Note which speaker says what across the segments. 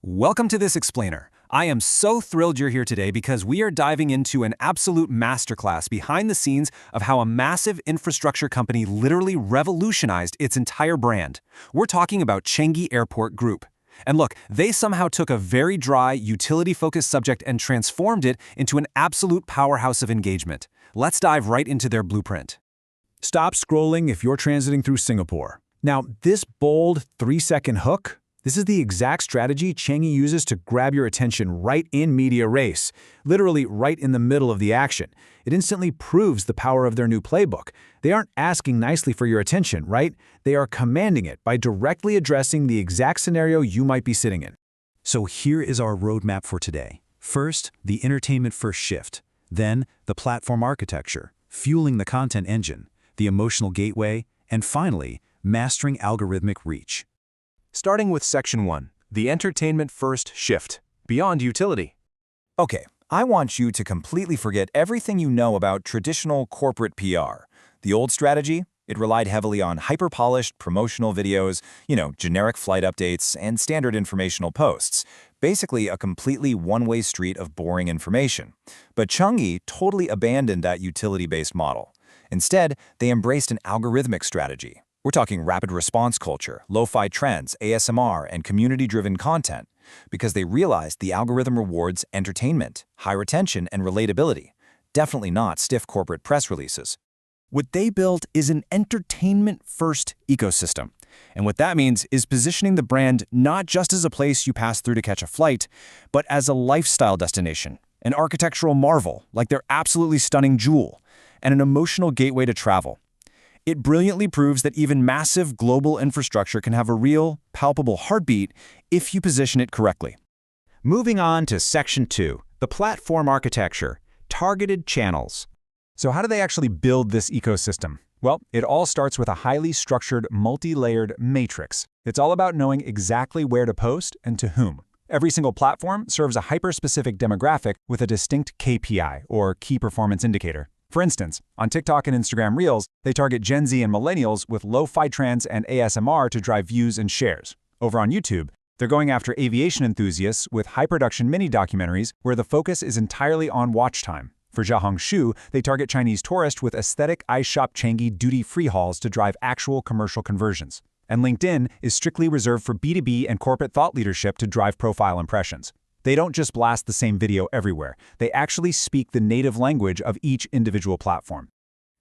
Speaker 1: Welcome to this explainer. I am so thrilled you're here today because we are diving into an absolute masterclass behind the scenes of how a massive infrastructure company literally revolutionized its entire brand. We're talking about Changi Airport Group. And look, they somehow took a very dry, utility-focused subject and transformed it into an absolute powerhouse of engagement. Let's dive right into their blueprint.
Speaker 2: Stop scrolling if you're transiting through Singapore. Now, this bold 3-second hook, this is the exact strategy Changi uses to grab your attention right in media res, literally right in the middle of the action. It instantly proves the power of their new playbook. They aren't asking nicely for your attention, right? They are commanding it by directly addressing the exact scenario you might be sitting in.
Speaker 3: So here is our roadmap for today. First, the entertainment-first shift. Then, the platform architecture, fueling the content engine, the emotional gateway, and finally, mastering algorithmic reach.
Speaker 4: Starting with Section 1, the entertainment-first shift, beyond utility.
Speaker 5: Okay, I want you to completely forget everything you know about traditional corporate PR. The old strategy? It relied heavily on hyper-polished promotional videos, generic flight updates, and standard informational posts. Basically, a completely one-way street of boring information. But Changi totally abandoned that utility-based model. Instead, they embraced an algorithmic strategy. We're talking rapid response culture, lo-fi trends, ASMR, and community-driven content, because they realized the algorithm rewards entertainment, high retention, and relatability, definitely not stiff corporate press releases. What they built is an entertainment-first ecosystem. And what that means is positioning the brand not just as a place you pass through to catch a flight, but as a lifestyle destination, an architectural marvel like their absolutely stunning jewel, and an emotional gateway to travel. It brilliantly proves that even massive global infrastructure can have a real, palpable heartbeat if you position it correctly.
Speaker 2: Moving on to Section 2, the platform architecture, targeted channels.
Speaker 6: So how do they actually build this ecosystem? Well, it all starts with a highly structured, multi-layered matrix. It's all about knowing exactly where to post and to whom. Every single platform serves a hyper-specific demographic with a distinct KPI, or key performance indicator. For instance, on TikTok and Instagram Reels, they target Gen Z and millennials with lo-fi trends and ASMR to drive views and shares. Over on YouTube, they're going after aviation enthusiasts with high-production mini-documentaries where the focus is entirely on watch time. For Xiaohongshu, they target Chinese tourists with aesthetic iShop Changi duty-free hauls to drive actual commercial conversions. And LinkedIn is strictly reserved for B2B and corporate thought leadership to drive profile impressions. They don't just blast the same video everywhere. They actually speak the native language of each individual platform.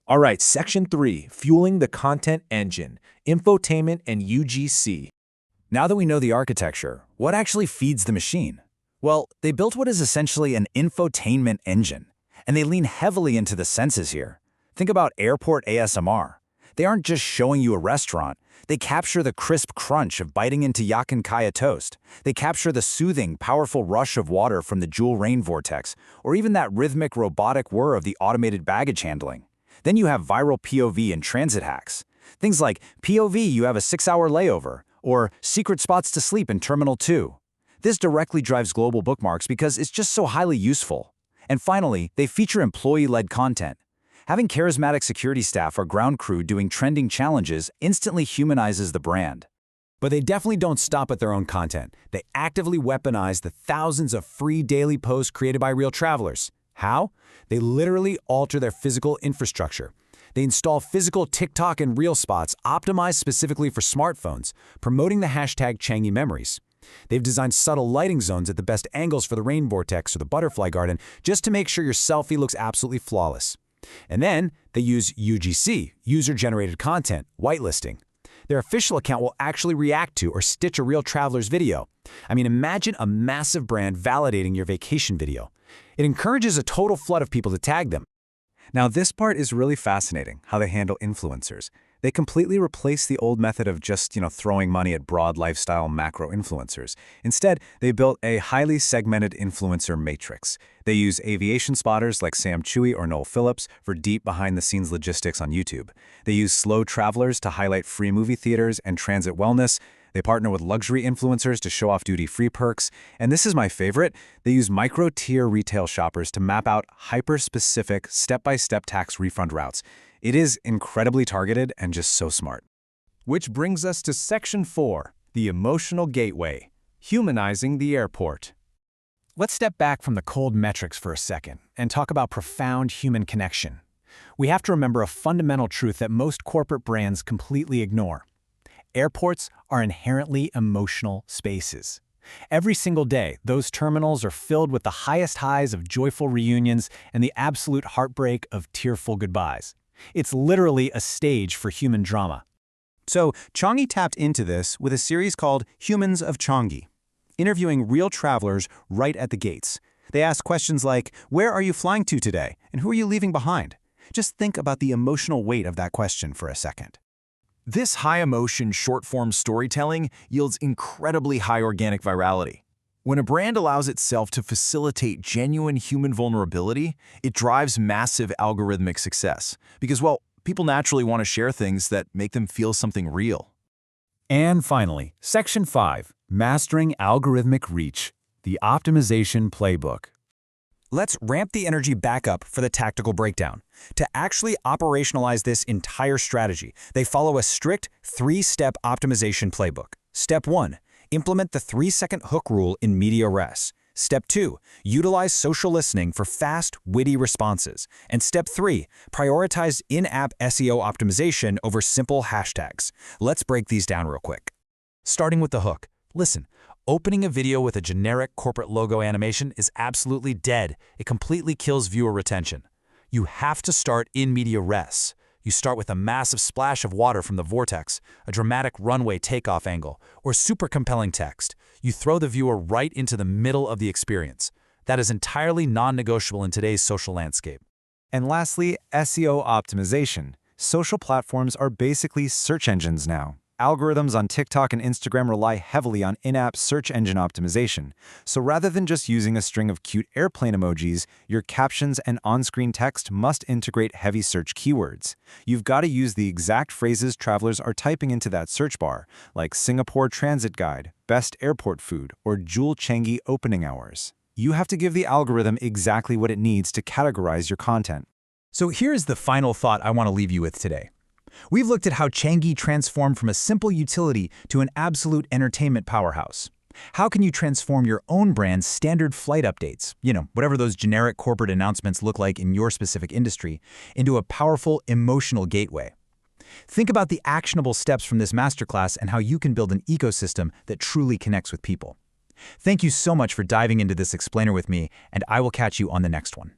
Speaker 4: All right, Section 3, fueling the content engine, infotainment and UGC.
Speaker 5: Now that we know the architecture, what actually feeds the machine? Well, they built what is essentially an infotainment engine, and they lean heavily into the senses here. Think about airport ASMR. They aren't just showing you a restaurant. They capture the crisp crunch of biting into yak and kaya toast. They capture the soothing, powerful rush of water from the Jewel rain vortex, or even that rhythmic, robotic whir of the automated baggage handling. Then you have viral POV and transit hacks. Things like POV, you have a 6-hour layover, or secret spots to sleep in Terminal 2. This directly drives global bookmarks because it's just so highly useful. And finally, they feature employee-led content. Having charismatic security staff or ground crew doing trending challenges instantly humanizes the brand.
Speaker 2: But they definitely don't stop at their own content. They actively weaponize the thousands of free daily posts created by real travelers. How? They literally alter their physical infrastructure. They install physical TikTok and Reel spots optimized specifically for smartphones, promoting the hashtag Changi Memories. They've designed subtle lighting zones at the best angles for the rain vortex or the butterfly garden just to make sure your selfie looks absolutely flawless. And then they use UGC, user-generated content, whitelisting. Their official account will actually react to or stitch a real traveler's video. I mean, imagine a massive brand validating your vacation video. It encourages a total flood of people to tag them.
Speaker 1: Now, this part is really fascinating, how they handle influencers. They completely replaced the old method of just, throwing money at broad lifestyle macro influencers. Instead, they built a highly segmented influencer matrix. They use aviation spotters like Sam Chewy or Noel Phillips for deep behind-the-scenes logistics on YouTube. They use slow travelers to highlight free movie theaters and transit wellness. They partner with luxury influencers to show off duty-free perks. And this is my favorite, they use micro-tier retail shoppers to map out hyper-specific, step-by-step tax refund routes. It is incredibly targeted and just so smart.
Speaker 6: Which brings us to Section 4, the emotional gateway,
Speaker 2: Humanizing the airport. Let's step back from the cold metrics for a second and talk about profound human connection. We have to remember a fundamental truth that most corporate brands completely ignore. Airports are inherently emotional spaces. Every single day, those terminals are filled with the highest highs of joyful reunions and the absolute heartbreak of tearful goodbyes. It's literally a stage for human drama.
Speaker 3: So, Changi tapped into this with a series called Humans of Changi, interviewing real travelers right at the gates. They asked questions like, where are you flying to today, and who are you leaving behind? Just think about the emotional weight of that question for a second.
Speaker 5: This high-emotion, short-form storytelling yields incredibly high organic virality. When a brand allows itself to facilitate genuine human vulnerability, it drives massive algorithmic success. Because, well, people naturally want to share things that make them feel something real.
Speaker 2: And finally, Section 5, Mastering Algorithmic Reach, the Optimization Playbook.
Speaker 1: Let's ramp the energy back up for the tactical breakdown. To actually operationalize this entire strategy, they follow a strict 3-step optimization playbook. Step 1, implement the 3-second hook rule in media res. Step 2, utilize social listening for fast, witty responses. And Step 3, prioritize in-app SEO optimization over simple hashtags. Let's break these down real quick.
Speaker 3: Starting with the hook. Listen, opening a video with a generic corporate logo animation is absolutely dead. It completely kills viewer retention. You have to start in media res. You start with a massive splash of water from the vortex, a dramatic runway takeoff angle, or super compelling text. You throw the viewer right into the middle of the experience. That is entirely non-negotiable in today's social landscape.
Speaker 1: And lastly, SEO optimization. Social platforms are basically search engines now. Algorithms on TikTok and Instagram rely heavily on in-app search engine optimization. So rather than just using a string of cute airplane emojis, your captions and on-screen text must integrate heavy search keywords. You've got to use the exact phrases travelers are typing into that search bar, like Singapore Transit Guide, Best Airport Food, or Jewel Changi Opening Hours. You have to give the algorithm exactly what it needs to categorize your content.
Speaker 2: So here's the final thought I want to leave you with today. We've looked at how Changi transformed from a simple utility to an absolute entertainment powerhouse. How can you transform your own brand's standard flight updates, whatever those generic corporate announcements look like in your specific industry, into a powerful emotional gateway? Think about the actionable steps from this masterclass and how you can build an ecosystem that truly connects with people. Thank you so much for diving into this explainer with me, and I will catch you on the next one.